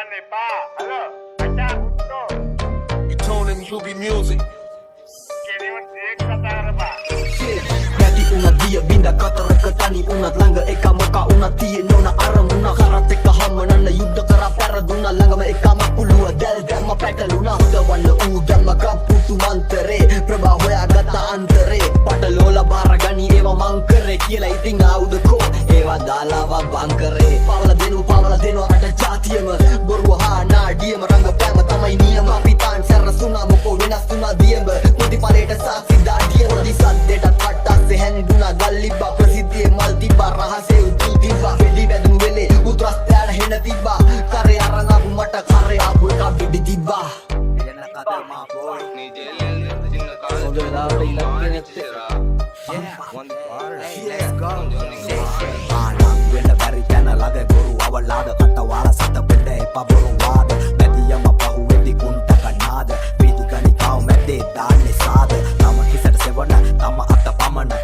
Dale, pa. Aló, allá, justo. You tune in UB Music. Queremos directa pa. Jadi unat dia binda kata reka tani unat langga eka maka unat tiye nona aram una karate kahamanan na yudda kara paraduna langga ma eka makulu adal dhamma pataluna hudawanna udamma kaputu mantere prabha hoya gata antere patalola baragani eva mankare kiyala itin awuda ko eva dalawa bankare pawala denu ata jatiyama boruwa ha naadiyama ranga pama tamai niyama pitan sarra suna moko venas tuna diyamba poti paleta saksi daadiyama di saddeta patta henduna galliba ප්‍රසිද්ධියේ මල් තිබ්බා රහසේ උතු තිබ්බා වෙලි වැදුණු වෙලේ උතුරස් දාන හෙන තිබ්බා කරේ අරන් ආපු මට කරේ ආපු එක බිඩි තිබ්බා එන කතා මා බෝල් නේ ජෙල් දින කාලේ සොදලාවට ඉලක්කෙනෙත් let's go ආනම් වෙන බැරි තැන ළඟ බොරු අවලාද කටවාල සත පෙඩ එපා බොරු වාද නැතියම පහුවෙදි කුන්ට කනාද පිටිකණි කාව මැදේ දාන්නේ සාද තම කිසට සෙවන තම අත පමන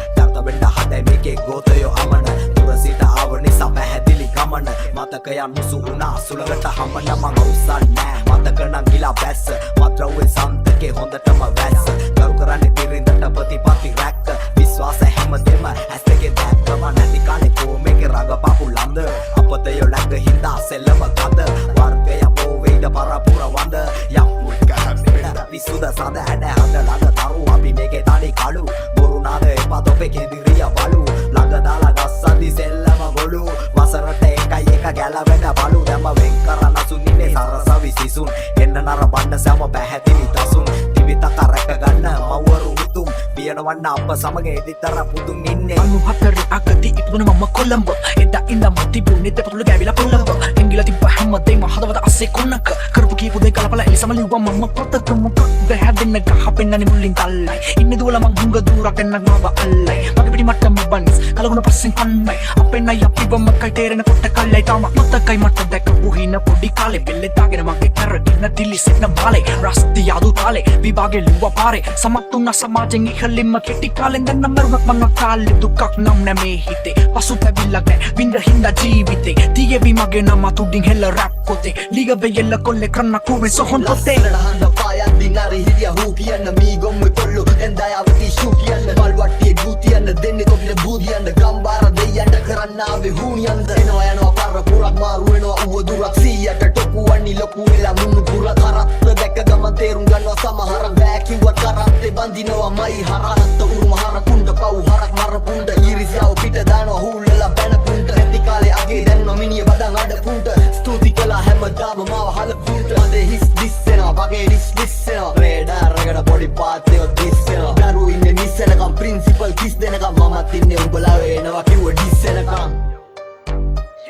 වෙන්න හදයි මේකේ ගෝතයෝ අමන දුරසිට ආව නිසා පැහැදිලි ගමන මතකයන් මුසු වුණා සුළඟට හමන මං අවසන් නෑ මතක නම් ගිලා බැස්ස මත්‍රව්වේ සන්තකේ හොඳටම වැස්ස කරු කරන්නේ දිරින්දට ප්‍රතිපත්ති රැක්ක විශ්වාස හැමදෙම ඇස් දෙකේ දැක්කම නැති කාලේ කොමේකේ රඟපාපු ලඳ අපතයෝ ළඟ හින්දා සෙල්ලම කඳ වර්ගය බෝවේද පරපුර වඳ යම්මුත් ගහන්න විසුද සඳ හැඩ හඳ ළඟ තරු අපි මේකේ තනි කළු බොරුනාද එපා තොපේ කෙදිරිය බලු ළඟ දාලා ගස්සදි සෙල්ලම ගොළු වසරට එකයි එක ගැලවෙන බලු දැම වෙන් කරන සුනිනේ සරසවි සිසුන් එන්න නර බන්න සෑම පැහැදිලි තසුන් දිවිතක රැක ගන්න මවරු උතුම් පියනවන්න අප සමග එදිතර පුදුන් ඉන්නේ අනු හතර අගති ඉක්මන මම කොළඹ එදා ඉඳන් තිබුණේ දෙපතුල ගෑවිලා පොළඹ එංගිලා තිබ්බ හැමදේම හදවත අස්සේ කොන්නක කරපු කීපු දෙක කලපලා එලිසම ලිව්වා මම පොතක මොකක්ද හැදෙන්න ගහ පෙන්නන්නේ මුලින් තල්ලයි ඉන්නේ දුවල මං හුඟ දුරක් එන්නක් මාව අල්ලයි මගේ පිටි මට්ටම බන්ස් කලගුණ පස්සෙන් කන්නයි අපෙන් අය අපිවම කයිතේරෙන කොට කල්ලයි තාම මතකයි මට දැකපු හින පොඩි කාලේ බෙල්ලේ දාගෙන මගේ කරගෙන දිලිසෙන බාලේ රස්ති යාදු තාලේ විභාගේ ලිව්වා පාරේ සමත් වුණා සමාජෙන් ඉහළින්ම කෙටි කාලෙන් දැන් නම් මරුණක් මං කාලේ දුකක් නම් නැමේ හිතේ පසුතැවිල්ලක් නැ විඳ හින්දා ජීවිතේ තියේවි මගේ නම තුඩින් හෙල රැප් කොතේ ලිග වෙයල්ල කොල්ලේ කරන්න කුවේ සොහොන් පොතේ හඳ පායන් දිනාරි හිරිය හූ කියන්න මී ගොම්ම කොල්ලු එන්දායවති ෂූ කියන්න මල් වට්ටියේ ගූ තියන්න දෙන්නේ කොපිල බූදියන්න ගම්බාර දෙයයන්ට කරන්න ආවේ හුනියන්ද එනවා යනවා පර පුරක් මාරු වෙනවා ඌව දුරක් 100ට ටොකු වන්නි ලොකු වෙලා මුණු පුරක් හරත් දැක්ක ගම තේරුම් ගන්නවා සමහර බෑ කිව්වත් කරත්තේ බඳිනවා මයි හරත් උරුම හර කුණ්ඩ පව් හරක් මර පුණ්ඩ ඉරිසියාව පිට දානවා හූල්ලලා බැන පුණ්ඩ නැති කාලේ අගේ දැනුන මිනිය බදන් අඩ පුණ්ඩ ස්තුති කළා හැමදාම මාව හල පුණ්ඩ අදේ හිස් දිස්සෙනවා වගේ දිස්සෙනවා රේඩා රගඩ පොඩි පාතේ දිස්සෙනවා දරු ඉන්නේ නිස්සනකම් ප්‍රින්සිපල් කිස් දෙනකම් මමත් ඉන්නේ උඹලා වෙනවා කිව්ව දිස්සෙනකම්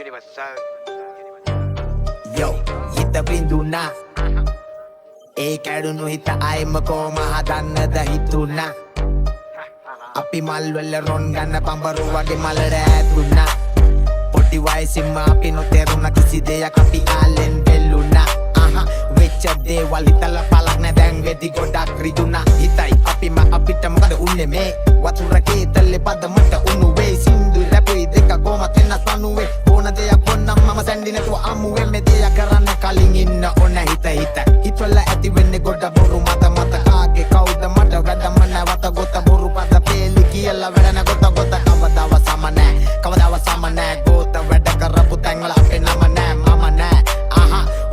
Universal. Yo, හිත බින්දුනා ඒ කැඩුණු හිත අයම කොම හදන්නද හිතුණා අපි මල් වල රොන් ගන්න පඹරු වගේ මලට ඇතුණා පොඩි වයසින්ම අපි නොතේරුණ කිසි දෙයක් අපි ආලෙන් බෙල්ලුණා වෙච්ච දේවල් හිතලා පලක් නැ දැන් වෙදි ගොඩක් රිදුණා හිතයි අපිම අපිට මොකද උන්නේ මේ වතුර කේතල්ලේ පදමට උණු වේ සින්දු රැපුයි දෙක කොමත් වෙනස් පනුවේ ඕන දෙයක් වොන්නම් මම සැන්ඩි නැතුව අමුවේ මේ දෙයක් කරන්න කලින් ඉන්න ඕන හිත හිතවල ඇති වෙන්නේ ගොඩ බොරු මත කාගේ කවුද මට වැඩම නැවත ගොත බොරු පද පේලි කියලා වැඩන ගොත කවදාව සම නෑ ගොත වැඩ කරපු තැන් වල අපේ නම නෑ මම නෑ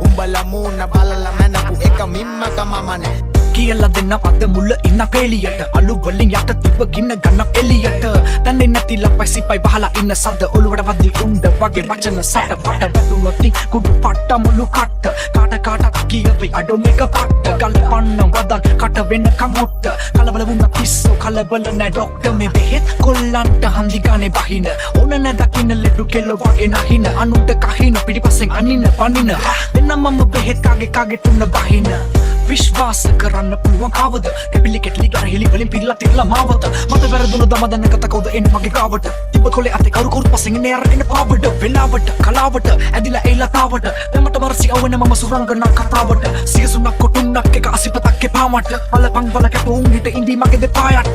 උඹලා මූණ බලලා මැනපු එක මිම්මක මම නෑ කියලා දෙන්න අද මුල ඉන්න පෙලියට අලු වලින් යට තිබ්බ ගින්න ගන්න එලියට දන්නේ නැති ලපයි සිපයි බහලා ඉන්න සද්ද ඔළුවට වද්දි උණ්ඩ වගේ වචන සැට පට වැදුනොත් කුඩු පට්ට මුළු කට්ට කාට කියවි අඩෝ මේක පට්ට ගල්පන්න වදන් කට වෙන්න කමුට්ට කලබල වුණ පිස්සෝ කලබල නැ ඩොක්ටර් මේ බෙහෙත් කොල්ලන්ට හන්දි ගානේ බහින ඕන නැ දකින්න ලෙඩු කෙල්ල වගේ නහින අනුන්ට කහින පිටිපස්සෙන් අනින්න පනින දෙන්න මම බෙහෙත් කාගේ තුන බහින විශ්වාස කරන්න පුළුවන් කවද කැපිලි කෙටලි ගර හෙලි වලින් පිරලා තිරලා මාවත මට වැරදුන දම දැන කත කවුද එන්නේ මගේ ගාවට තිබ්බ කොලේ අතේ කරු පස්සෙන් එන්නේ අරගෙන පාවඩ වෙලාවට කලාවට ඇදිලා එයිලා තාවට දැමට මරසි අවන මම සුරංගන කතාවට සියසුනක් කොටුන්නක් එක අසිපතක් එපා මට පළපං වල කැපුම් හිට ඉඳි මගේ දෙපායට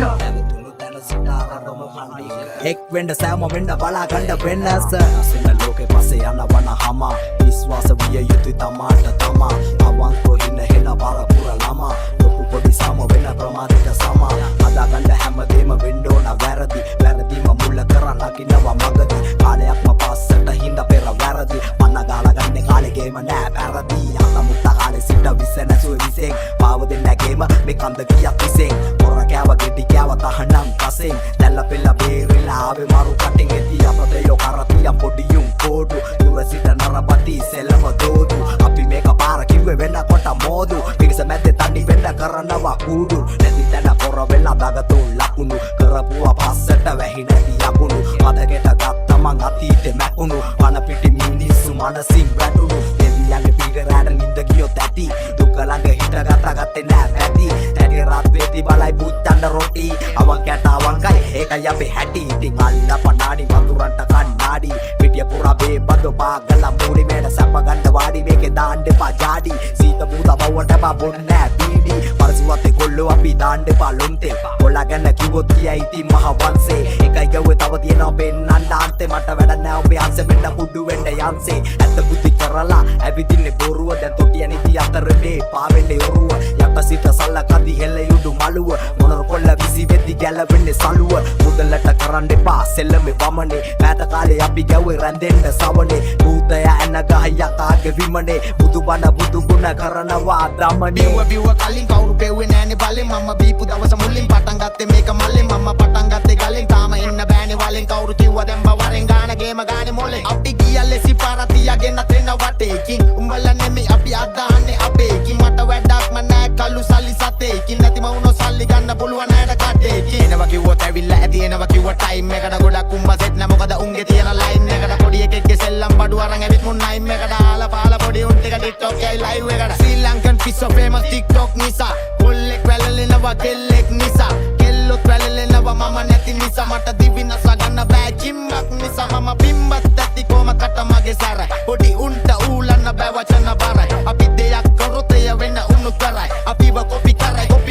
එක් වෙන්න සෑම වෙන්න බලා ගන්න වෙනස සින ලෝකේ පස්සේ යන වන හම විශ්වාස විය යුතු තමාට තමා අවංකෝ ඉන්න හෙන පරපුර ළමා ලොකු පොඩි සම වෙන ප්‍රමාදයට සමා හදාගන්න හැමදේම වෙන්න ඕන වැරදිම මුල්ල කරන් ලකිනවා මගදී කාලයක්ම පස්සට හිඳ පෙර වැරදි මන්න ගාලා ගන්නේ කාලෙගේම නෑ වැරදි යතමුත්ත කාලේ සිට විස නැසුවේ විසෙන් පාව දෙන්නගේම මේ කන්ද කියක් විසෙන් පොර කෑව ගෙඩි කෑව තහනම් පසෙන් දැල්ල පෙල්ල බේරිලා ආවේ මරු කටින් එති අපතේ යෝ කරතියම් පොඩියුම් කෝඩු දුර සිට නරබති සෙලම දෝදු අපි මේක පාර කිව්වේ වෙන්න කොට මෝදු පිරිස මැද්දේ තනි වෙන්න කරනවා කූඩු නැති තැන පොර වෙලා දගතෝ ලකුණු කරපුවා පස්සට වැහි නැති යකුණු මදකට ගත්ත මං අතීතේ මැකුණු පන පිටි මිනිස්සු මනසින් වැටුණු දෙවියන්ගේ පිටරාට නිඳ ගියොත් ඇති දුක ළඟ හිටගත්තේ නෑ පැති ඇටි රත් වේති බලයි පුච්චන්න රොටි අවන් කැට අවංකයි ඒකයි අපේ හැටි ඉතින් අල්ල පනාඩි වතුරන්ට කන්නාඩි පිටිය පුරා බේබදෝ පාගල මූලි මේඩ සැප ගන්න වාඩි මේකේ දාන්න එපා ජාඩි සීත මූද බවට බොන්න නෑ බීඩි පරසුවත්තේ කොල්ලෝ අපි දාන්න එපා ලොන්තේ කොල්ලා ගැන කිව්වොත් කියයි ඉතින් මහ වංශේ එකයි ගව්වේ තව තියෙනවා පෙන්නන්න ආන්තේ මට වැඩ නෑ ඔබේ අංශෙ මෙන්න කුඩු වෙන්න යන්සේ ඇත්ත බුද්ධි කරලා ඇවිදින්නේ බොරුව දැන් තොටිය නිදි අතර මේ පාවෙන්නේ ඔරුව යට සිට සල්ල කදි හෙල්ල යුඩු මලුව මොනර කොල්ල විසි වෙද්දි ගැලවෙන්නේ සලුව මුදලට කරන්න එපා සෙල්ලමේ වමනේ පෑත කාලේ අපි ගැව්වේ රැඳෙන්න සවනේ භූතය ඇන ගහයක් ආගේ විමනේ බුදුබණ බුදු ගුණ කරනවා දමනේ බිව්ව කලින් කවුරු පෙව්වේ නෑනේ බලෙන් මම බීපු දවස මුලින් පටන් ගත්තේ මේක මල්ලෙන් මම පටන් ගත්තේ ගලෙන් තාම එන්න බෑනේ වලෙන් කවුරු කිව්වා දැන් බවරෙන් ගාන ගේම ගානේ මොලේ අපි ගියල්ලේ සිපාරතියගෙන තෙන්න වටේකින් උඹලා නෙමෙයි අපි අදහන්නේ අපේකින් මට වැඩක්ම නෑ කළු සල්ලි සතේකින් නැතිම වුණො සල්ලි ගන්න පුළුවන් නෑට කටේකින් එනවා කිව්වොත් ඇවිල්ලා ඇති එනවා කිව්ව ටයිම් එකට ගොඩක් උඹ සෙට් නෑ මොකද උන්ගේ තියෙන ලයින් එකට පොඩි එකෙක්ගේ සෙල්ලම් බඩු අරන් ඇවිත් මුන් නයිම් එකට ආලා පාලා පොඩි උන් ටික TikTok එකයි ලයිව් එකට ශ්‍රී ලංකන් පිස්සෝ ෆේමස් TikTok නිසා කොල්ලෙක් වැළලෙනවා කෙල්ලෙක් නිසා කෙල්ලොත් වැළලෙනවා මම නැති නිසා මට දිවිනස ගන්න බෑ ජිම්මක් නිසා මම බිම්බත් ඇති කොම කට මගේ සැර පොඩි උන්ට ඌලන්න බෑ වචන බරයි අපි දෙයක් කරොත් එය වෙන උණු කරයි අපිව කොපි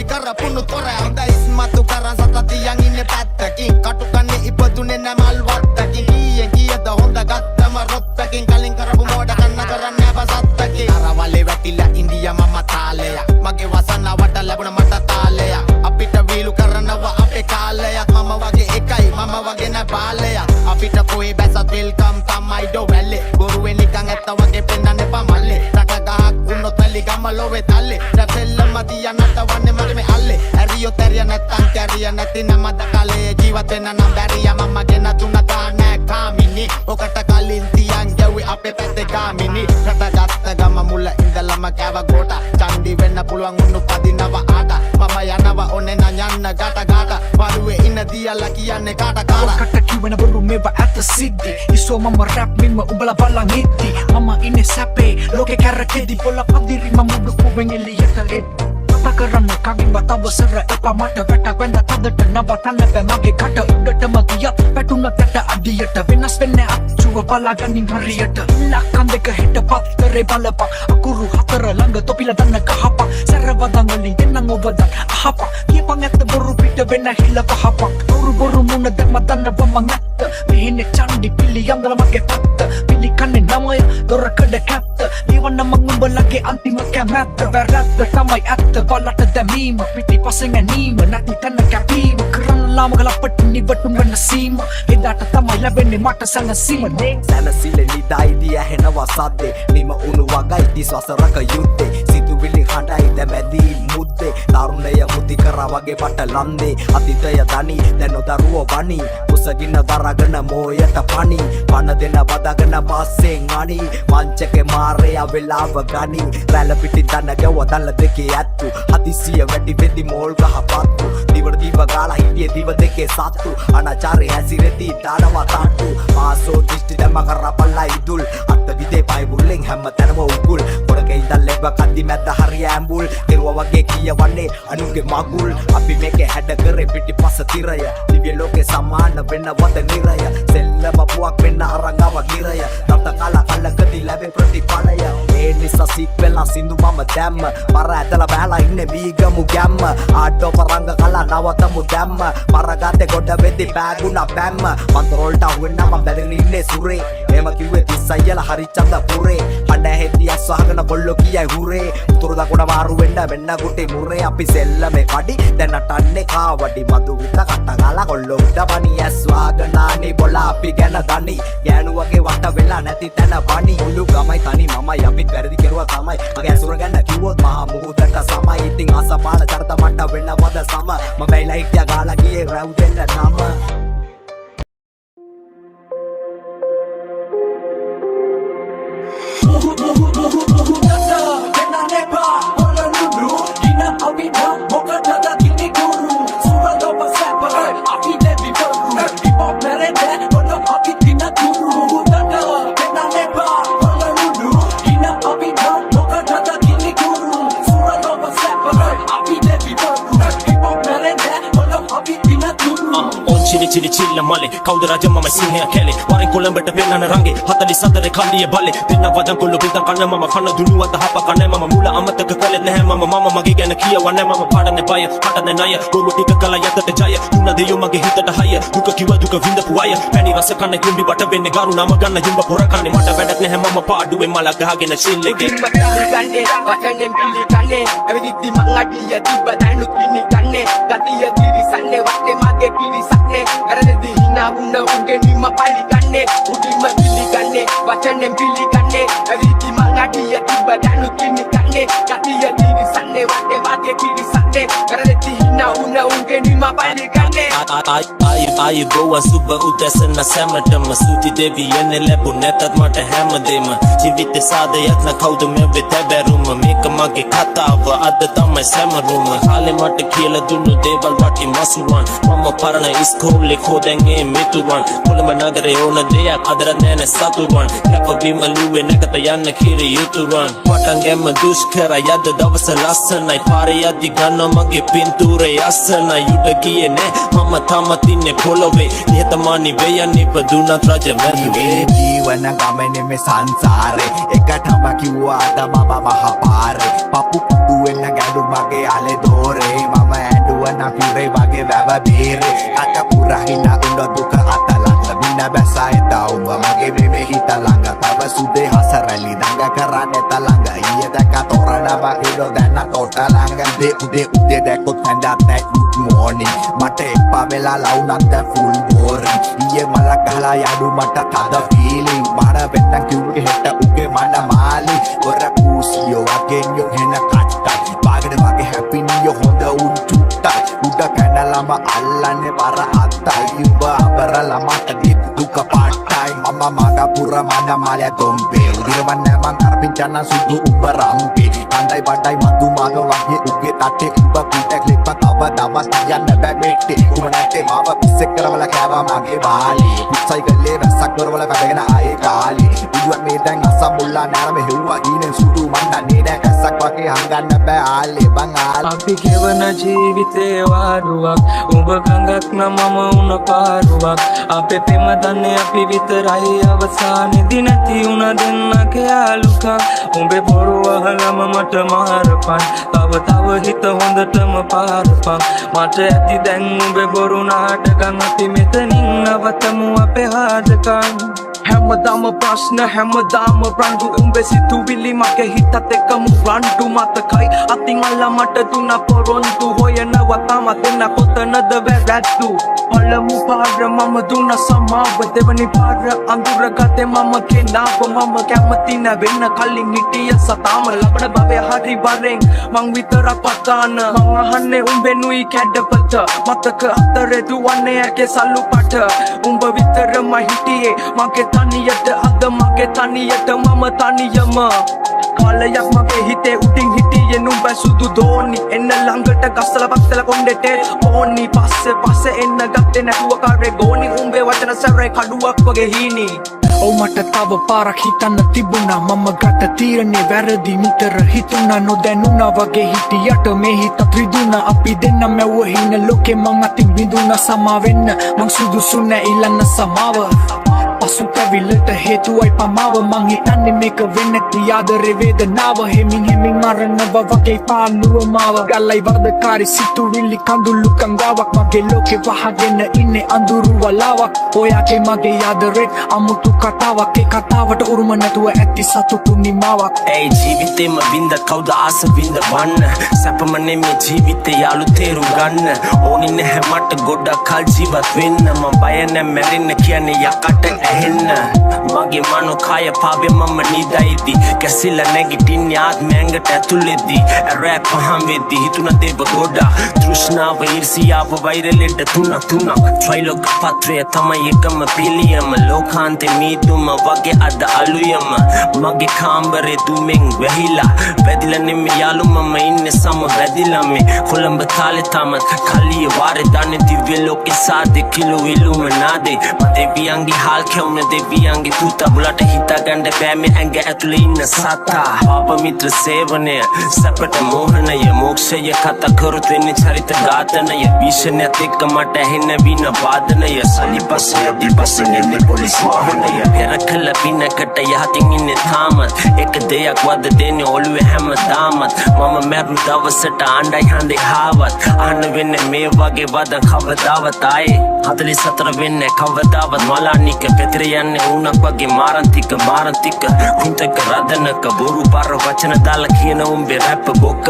කරපුණු තොරයි හොඳ ඉස්මතු කරන් සතතියන් ඉන්නේ පැත්තකින් කටු කන්නේ ඉපදුනේ නැ මල් වත්තකින් කීයෙන් කීයද හොඳ ගත්තම රොත්තකින් කලින් කරපු මෝඩ කන්න කරන්නේ බසත්තකින් අරවලේ වැටිලා ඉන්දියා මම තාලය මගේ වසනාවට ලැබුණ මට තාලය අපිට වීලු කරනවා අපේ කාලයක් මම වගේ එකයි මම වගේ නැ බාලය අපිට කොහේ බැසත් වෙල්කම් තමයි ඩොවැල්ලේ බොරුවෙන් නිකන් ඇත්ත වගේ පෙන්නන්න එපා මල්ලේ රට ගහක් උන්නොත් වැලි ගම ලොවේ තල්ලේ රැතෙල්ලම දියන්නට වන්නේ මගේ මේ අල්ලේ ඇරියොත් ඇරිය නැත්තම් කැරිය නැති නමද කාලේ ජීවත් වෙන්න නම් බැරිය මම ගෙන තුන දාන්නේ කාමිනි ඔකට කලින් තියන් ගැව්වේ අපේ පැත්තේ ගාමිනි රට ගත්ත ගම මුල ඉඳලම කෑව ගෝට චන්දි වෙන්න පුළුවන් උන්නු පදිනව ආට මම යනවා ඔන්නේ නම් යන්න ගාට වරුවේ ඉන්න දියලා කියන්නේ කාට කට කිවන බොරු මේවා ඇත්ත සිද්ධි ඉස්සෝ මම රැප් මෙන්න උඹලා බලන් ඉද්දි මම ඉන්නේ සැපේ ලෝකේ කැරකෙදි පොළ පදිරි මම දුකුවෙන් එළියට එද්දි කරන්න කවින් බතව සර එපා මට වැට වෙන්න තදට නවතන්න බෑ මගේ කට උඩටම ගියත් වැටුණ තැට අඩියට වෙනස් වෙන්නේ අච්චුව බලාගනින් හරියට ඉල්ලක්කන් දෙක හිට පත්තරේ බලපා අකුරු හතර ළඟ තොපිලා දන්න කහපා සරවදන් වලින් දෙන්නන් ඔබදන් අහපා කියපන් ඇත්ත බොරු පිට වෙන්න හිල පහපා බොරු මුණ දැම්ම දන්නව මං ඇත්ත මෙහෙන්නේ චන්ඩි පිළි යන්දල මගේ පැත්ත පිළි කන්නේ නමය දොරකඩ කැත්ත නිවන්න මං උඹලගේ අන්තිම කැමැත්ත වැරද්ද තමයි ඇත්ත බලට දැමීම පිටි පසෙන් ඇනීම නැති තැන කැපීම කරන්න ලාමගලපට නිවටුම් වෙන සීම එදාට තමයි ලැබෙන්නේ මට සැනසීම සැනසිලේ නිදායිදී ඇහෙනවා සද්දේ නිම උණු වගයි දිස්වසරක යුද්ධේ සිතුවිලි හඬයි දැමැදී මුද්දේ තරුණය මුති කරා වගේ පට ලන්දේ අතීතය දනි දැන් නොදරුවෝ වනි කුසගින්න දරගෙන මෝයට පනි පන දෙන බදගෙන පස්සෙන් අනි මංචකේ මාරයා වෙලාව ගනි රැළ පිටි දන්න ගැව දල්ල දෙකේ ඇත්තු හදිසිය වැඩි වෙදි මෝල් ගහ පත්තු දිවට දීව ගාලා හිටියේ දිව දෙකේ සත්තු අනාචාරය හැසිරෙති දානවා තාට්ටු මාසෝ දිෂ්ටි දැම කරපල්ලා ඉදුල් අත්ත විදේ බයිබුල්ලෙන් හැම තැනම උගුල් පොරකේ ඉඳන් ලැබ කද්දි මැද හරිය ඇඹුල් කෙරුවා වගේ කියවන්නේ අනුගේ මගුල් අපි මේකේ හැඩ කරේ පිටිපස්ස තිරය දිව්‍ය ලෝකේ සමාන වෙන්නවද නිරය සෙල්ලම පුවක් වෙන්න අරංගව ගිරය රට කලා කලකදී ලැබෙ ප්‍රතිඵලය ඒ නිසා සික් වෙලා සින්දු මම දැම්ම මර ඇදලා බහලා ඉන්නේ බීගමු ගැම්ම ආඩෝ පරංග කලා නවතමු දැම්ම මරගත්තේ ගොඩ වෙද්දි බෑගුණා බැම්ම මන්තරෝල්ට අහුවෙන්න මම බැදගෙන ඉන්නේ සුරේ එහෙම කිව්වේ තිස්සයියලා හරි චන්ද පුරේ හඬ හෙද්දියක් සහගෙන කොල්ලෝ කියයි හුරේ උතුරු දකුණ මාරු වෙන්න වෙන්න කුටි මුරේ අපි සෙල්ලමේ කඩි දැන් නටන්නේ කාවඩි මදු විත කට ගාලා කොල්ලෝ උඩ බණි ඇස් වාගනානි බොලා අපි ගැන දනි ගෑනු වගේ වට වෙලා නැති තැන බණි මුළු ගමයි තනි මමයි අපිත් වැරදි කෙරුවා තමයි මගේ ඇසුර ගැන කිව්වොත් මහා මුහුදට සමයි ඉතින් ආසපාන චරිත මට වෙන්න වද සම මම බැයිලා හිටියා ගාලා ගියේ රැව් දෙන්න නම chili chilla male kauda raja mama sinha kele warin kolambata pennana range 44 kalliye balle denna wadan kollu bidan kanna mama kanna dunu wata hapa kanna mama mula amataka kale naha mama mage gana kiya wanna mama padane baya padane naya goru tika kala yatata jaya tuna deyo mage hitata haya duka kiwa duka vinda puaya pani rasa kanna kumbi bata benne garu nama ganna yumba pora kanne mata wadak naha mama paaduwe mala gahagena chillege kanne watanen pili kanne aviditti mangadiya tibba danu kini kanne gatiya diri sanne watte mage pili sanne karade hina unna unge nimma pali kanne udimma pili kanne watanen pili kanne aviditti mangadiya tibba danu kini kanne gatiya diri sanne watte mage pili sanne karade hina unna unge nimma pali kanne I go super udasana samatama suti devi ene lebu netat mata hamadema jivite sada yatna kaudu me betaberuma meka mage katawa adda tamai samaruma hale mata kiyala dunu deval wati masuwan mama parana iskole kodenge mituwan kolama nagare ona deya adara nene satuwan yakwa bima luwe negata yanna kiri yutuwan watangema dushkara yadda davasa lasanai pare yaddi ganna mage pinture yasana yudagiye ne mama tamatine polowe niyatamani veyani paduna traja merwe ජීවන ගමනේ මේ සංසාරේ එකටම කිව්වාද මම මහපාරේ පපු කුඩු වෙන්න ගැඩු මගේ ආලේ දෝරේ මම ඇඬුවන පිරේ වගේ වැව බීරේ අත පුරහින උඩ දුක අතලන්න බින්න බැසයි තාවුම මගේ මෙමෙ හිත ළඟ තව සුදේ හසරලි දඟ කරන්නේ තලඟ ඊයේ දැක තොරණ බහිරෝ දැන්න තොට ළඟ දේ උදේ දැක්කොත් හැන්දක් නැත් morning මට එපා වෙලා ලවුනක් දැ full boring ඊයේ මල ගහලා යඩු මට තද feeling මර වෙන්න කිව්වේ හෙට උගේ මන මාලි ඔර කුසියෝ වගේ හෙන කට්ටයි බාගඩ වගේ happy නියෝ හොඳ උන් චුට්ටයි උඩ කැනලම අල්ලන්නේ බර අත්තයි උඹ අබරලා මට දීප දුක පාටයි මම මග පුර මන මාලය තොම්බේ උදිරවන්න මං අර්පින්චන සුදු උඹ රම්පේ කණ්ඩයි බඩයි මදු මග වගේ උගේ තටේ උඹ පිට ක්ලිප් තව දවස් යන්න බෑ මෙට්ටේ උඹ නැත්තේ මාව පිස්සෙක් කරවලා කෑවා මගේ බාලි පුත්සයි ගල්ලේ වැස්සක් කරවල වැඩගෙන ආයේ කාලි උඩුවක් මේ දැන් අසම්මුල්ලා නෑරම හෙව්වා ඊනෙන් සුදු මණ්ඩන්නේ නෑ කැස්සක් වගේ හංගන්න බෑ ආලේ බං ආල් අපි කෙවන ජීවිතේ වාරුවක් උඹ ගඟක් නම් මම උන පාරුවක් අපේ පෙම දන්නේ අපි විතරයි අවසානේදී නැති උන දෙන්නගේ ආලුකක් උඹේ බොරු වහලම මට මාරපන් තව හිත හොඳටම පාරපන් මට ඇති දැන් උඹේ බොරු නාටකම් අපි මෙතනින් නවතමු අපේ හාදකම් හැමදාම ප්‍රශ්න හැමදාම රණ්ඩු උඹේ සිතුවිලි මගේ හිතත් එක්කම රණ්ඩු මතකයි අතින් අල්ලා මට දුන්න පොරොන්දු හොයනවා තාම දෙන්න කොතනද වැරද්දු පළමු පාර මම දුන්න සමාව දෙවනි පාර අඳුරගත්තේ මම කෙනාව මම කැමති නැවෙන්න කලින් හිටිය සතාම ලබන භවය හරි වරෙන් මං විතරක් පතාන මං අහන්නේ උඹෙනුයි කැඩපත මතක අතරේ දුවන්නේ ඇගේ සල්ලු පට උඹ විතරම හිටියේ මගේ තනියට අද මගේ තනියට මම තනියම කාලයක් මගේ හිතේ උඩින් හිටියේ නුඹ සුදු දෝනි එන්න ළඟට ගස්සලා බස්සලා කොණ්ඩෙට ඕනි පස්සේ එන්න ගත්තේ නැතුව කාරේ ගෝනි උඹේ වචන සැරේ කඩුවක් වගේ හීනි ඔව් මට තව පාරක් හිතන්න තිබුණා මම ගත තීරණේ වැරදි නිතර හිතුණා නොදැනුණා වගේ හිටියට මේ හිත ත්‍රිදුණා අපි දෙන්න මැව්ව හින ලෝකේ මං අතින් බිඳුණා සමා වෙන්න මං සුදුසු නෑ ඊළඟ සමාව සුතැවිල්ලට හේතුවයි පමාව මං හිතන්නේ මේක වෙන්නේ නැති ආදරේ වේදනාව හෙමින් හෙමින් මරනවා වගේ පාළුව මාව ගල්ලයි වර්ධකාරී සිතුවිලි කඳුළු කංගාවක් මගේ ලෝකේ වහගෙන ඉන්නේ අඳුරු වලාවක් ඔයාගේ මගේ ආදරේ අමුතු කතාවක් ඒ කතාවට උරුම නැතුව ඇති සතුටු නිමාවක් Ay ජීවිතේම වින්ද කවුද ආස වින්ද වන්න සැපම නෙමෙයි ජීවිතේ යාළු තේරුම් ගන්න ඕනි නැහැ මට ගොඩක් කල් ජීවත් වෙන්න මම බය නැ මැරෙන්න කියන්නේ යකට ඇහෙන්න මගේ මනෝ කය පාවෙ මම නිදයිදි කැසිලා නැගිටින්නේ ආත්මයන්ගට ඇතුළෙදි රැප් පහම් වෙද්දි හිතුණ දේව ගොඩා තෘෂ්ණාව ඊර්ෂියාව වෛරලෙඩ තුනක් ට්‍රයිලොග් පත්‍රය තමයි එකම පිළියම ලෝකාන්තේ මීදුම වගේ අද අලුයම මගේ කාමරේ දුමෙන් වැහිලා වැදිලා නෙමෙයි යාළු මම ඉන්නේ සම වැදිලා මේ කොළඹ තාලේ තමත් කලිය වාරේ දන්නේ දිව්‍ය ලෝකේ සාදේ කිලෝ ඉලුමනාදේ දෙවියන්ගේ හාල් කැවුන දෙවියන්ගේ තුතා බුලට හිතාගන්න බෑ මේ ඇඟ ඇතුලේ ඉන්න සතා පාප මිත්‍ර සේවනය සැපට මෝහනය මොක්ෂය කතා කරොත් වෙන්නේ චරිත ඝාතනය භීෂණයත් එක්ක මට ඇහෙන වින වාදනය සලිපස්සේ දිපස්සේ නෙමෙයි පොලිස් වාහනය පෙරකල පිනකට යහතින් ඉන්නේ තාමත් එක දෙයක් වද දෙන්නේ ඔළුවේ හැමදාමත් මම මැරුණු දවසට ආණ්ඩයි හඳේ හාවත් අහන්න වෙන්නේ මේ වගේ වදන් කවදාවත් ආයේ 44 වෙන්නේ කවදාවත් මලානික පෙතර යන්නේ උණක් වගේ මාරන්තික කුන්තක රදනක බොරු බර වචන දාලා කියන උඹේ රැප් බොක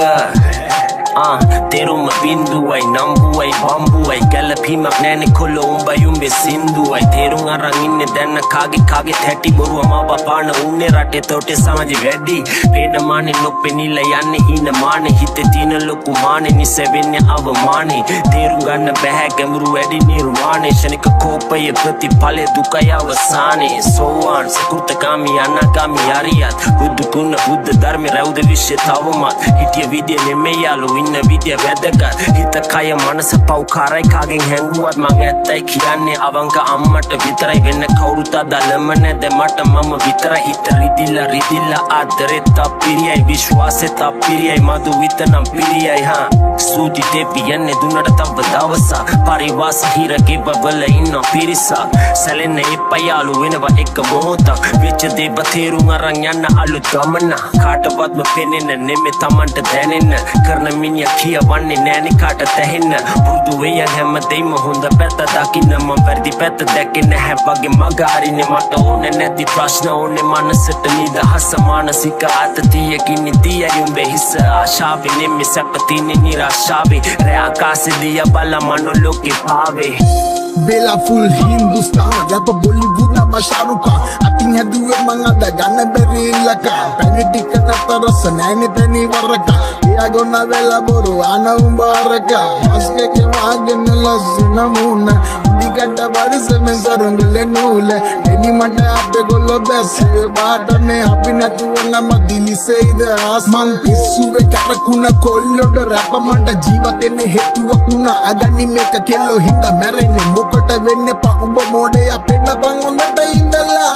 තේරුම බින්දුවයි නම්බුවයි බම්බුවයි ගැලපීමක් නැනේ කොල්ලෝ උඹයි උඹේ සින්දුවයි තේරුම් අරන් ඉන්නේ දැන්න කාගේ තැටි බොරුව මා බපාන උන්නේ රටේ තොටේ සමාජි වැඩි පේන මානේ නොපෙනිලා යන්නේ හින මානේ හිතේ තියෙන ලොකු මානේ නිසෙවෙන්නේ අවමානේ තේරුම් ගන්න බෑ ගැඹුරු වැඩි නිර්වාණේ ශනික කෝපය ප්‍රතිඵලයේ දුකයි අවසානේ සෝවාන් සකුතකාමි අනාගාමි අරියත් බුදු ගුණ බුද්ධ ධර්ම රැවුද විශ්ය තවමත් හිටිය විදිය නෙමෙයි යාළු ඉන්න විදිය වැදගත් හිත කය මනස පව්කාරයි කාගෙන් හැංගුවත් මං ඇත්තයි කියන්නේ අවංක අම්මට විතරයි වෙන්න කවුරුත් අදලම නැද මට මම විතරයි හිත රිදිලා ආදරේ තප්පිරියයි විශ්වාසෙ තප්පිරියයි මදු විතනම් පිරියයි සූති දෙවියන්නේ දුන්නට තව දවසක් පරිවාස හිරගේ බබල ඉන්න පිරිසක් සැලෙන්න එපා යාළු වෙනවා එක මොහොතක් වෙච්ච දේ බතේරුම් අරන් යන්න අලුත් ගමන කාටවත්ම පෙනෙන්න නෙමෙයි Tamanට දැනෙන්න කරන මිනිහ කියවන්නේ නෑනේ කාටත් ඇහෙන්න පුරුදු වෙයන් හැමදේම හොඳ පැත්ත දකින්න මම වැරදි පැත්ත දැකේ නැහැ වගේ මග හරිනේ මට ඕනේ නැති ප්‍රශ්න ඕනේ මනසට නිදහස මානසික ආතතියකින් නිතියයි උඹේ හිස ආශාවේ නෙමෙයි සැපතිනේ නිරාශාවේ රෑ ආකාශේ දිය බල මනෝලෝකේ පාවේ Bella full Hindustan Yapa Bollywood nama Shahrukh Khan Ating haduwe mangada gana beri ilaka Pani tika nata rasa naini tani waraka Iya gona vela boru ana umbaraka Maske ke maagene lasina muna Digada barise men sarungule nule Neni mata ape golo besi Baatane api natu wana madili se ida as Man pisuwe karakuna kolloda Rapa manda jiva tene hetu wakuna Agani meka kello hinda merene Mokata venne pa umba mode apena bangondata indala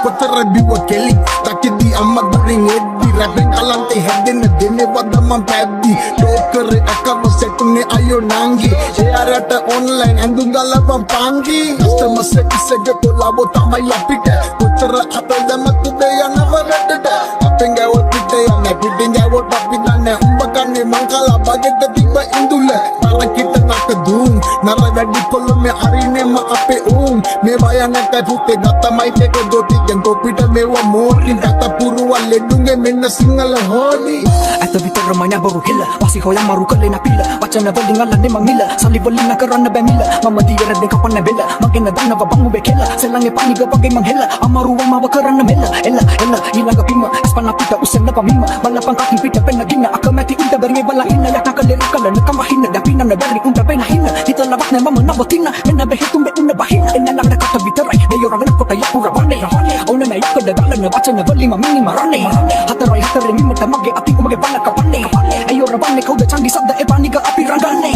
Kotara biwa kelly Takidi amma during eddi Rapping kalante hedene dene wadama paddi Dokere akama setune ayo nangi Earata online andungala pangi Customer sege kolabo tamai lapite Kotara apel damatu deya navaradada Apenga wapite yana pidinga wapapidane Umbakane mangkala bageta tiba indule Para kita nakadung Naravadi kolume arine ma ape Me bayana kai pute gata mai teko doti Yang kopita mewa mori Gata puruwa ledunge menna singala honi ඇත විතර mine බොරු හිල්ල පසි හොයම් මරු කලේ නපිල්ල වචන වලින් අල්ලන්නේ මං මිල සල්ලි වලින් කරන්න බැමිල මම දීවර දෙක කපන්න බෙල්ල මගෙන් දන්නව බං උඹේ කෙල්ල සෙල්ලන්ගේ පණිග වගේ මං හෙල්ල අමාරුව මාව කරන්න මෙල්ල එල්ල ඊළඟ පිම්ම ස්පන්න පිට උසෙන්න පමිම්ම බලපන් කකින් පිට පෙන්න ගින්න අකමැති උන්ට බැරිමේ බලා ඉන්න යට කලේ කලන කම හින්න දැපින්න බැරි උන්ට පෙන්න හින්න හිතලා වත් නෑ මම නවතින්න මෙන්න බෙහෙතුම් බෙන්න බහින්න එන්න ළඟට කට විතරයි දෙයොරගෙන කොට යපුර වන්නේ ඕන නෑ යකඩ දාලන වචන වලින් මම මිනිම රන්නේ හතරයි මිමට මගේ අති උඹගේ බල කපන්නේ අයෝ රවන්නේ කවුද චන්දි සද්ද එපා නිග අපි රඟන්නේ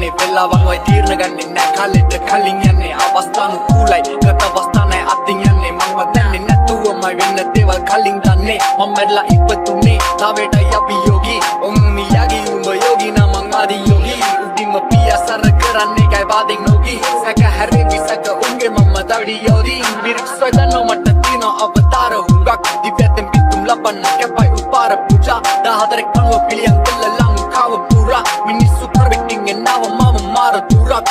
යන්නේ වෙලාවන් වයි තීරණ ගන්නේ නෑ කාලෙට කලින් යන්නේ අවස්ථානු කුලයි ගත අවස්ථානයි අතින් යන්නේ මම දන්නේ නැතුවමයි වෙන්න දේවල් කලින් දන්නේ මම මැරලා ඉපතුනේ තාවේටයි අපි යෝගී ඔම්මි යගී උඹ යෝගී නම් මං ආදි යෝගී උඩින්ම පියාසර කරන්නේ කයි වාදින් නොගී සැක හැරෙවි සැක උන්ගේ මම දවඩි යෝදී මිරික් සොයදන්නෝ මට තියන අවතාර හුඟක් දිව්‍යතෙන් පිතුම් ලබන්න කැපයි උපාර පූජා 14 කනුව පිළියම් කළ ලංකාව පුරා මිනිස්සු කරවිටින් එනව මම මාර දුරක්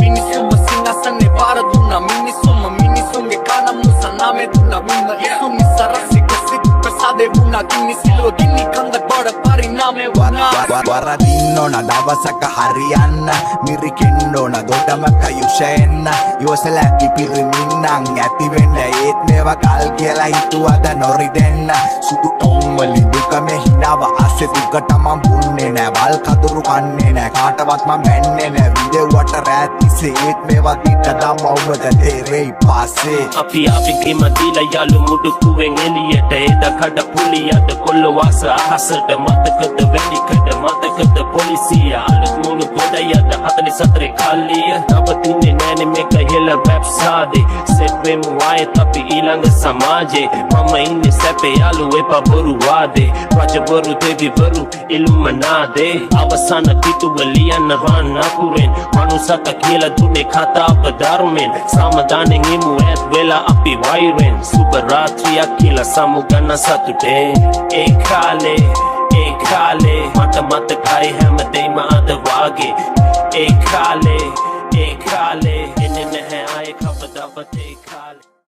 මිනිස්සුම සිංහසන්නේ පාර දුන්නා මිනිස්සුන්ගේ කාන මුසා නාමේ දුන්නා මින්න ඉසුනි සරසික සිත් ප්‍රසාදේ වුණා කිනි සිලුව කිනි කන්ද බඩ පරිණාමේ වුණා වරදින්න ඕන දවසක හරියන්න මිරිකෙන්න ඕන ගොඩමක යුෂයෙන්න ඉවසලා ඉපිරිමින්නම් ඇති වෙන්න ඒත් මේවා කල් කියලා හිතුවද නොරිදෙන්න සුදු ටොම්වලින් දුක මේ හිනාව අස්සේ දුකට මම බුන්නේ නෑ වල් කඳුරු කන්නේ නෑ කාටවත් මම මැන්නේ නෑ විදෙව්වට රැතිසේ ඒත් මේවා දිට දමවුවද තේරෙයි පස්සේ අපි ගේම දීලා යාළු මුඩුකුවෙන් එළියට එද කඩ පුලියට කොල්ල වාස අහසට මතකද වැලිකඩ මතකද පොලිසිය අලුත් මුණු ගොඩ යට 44 කල්ලිය නවතින්නේ නෑනේ මේක හෙල රැප් සාදේ සෙට් වෙමු ආයෙත් අපි ඊළඟ සමාජේ මම ඉන්නේ සැපේ යාළු එපා බොරු වාදේ රජවරු දෙවිවරු ඉල්ලුමනාදේ අවසාන පිටුව ලියන්න රන් අකුරෙන් මනුසක කියලා දුන්නේ කතාව ධර්මෙන් සමාදානෙන් ඉමු ඇත් වෙලා අපි වෛරෙන් සුබ රාත්‍රියක් කියලා සමුගන්න සතුටේ ඒ කාලේ මට මතකයි හැමදේම අද වාගේ ඒ කාලේ එන්නේ නැහැ ආයේ කවදාවත්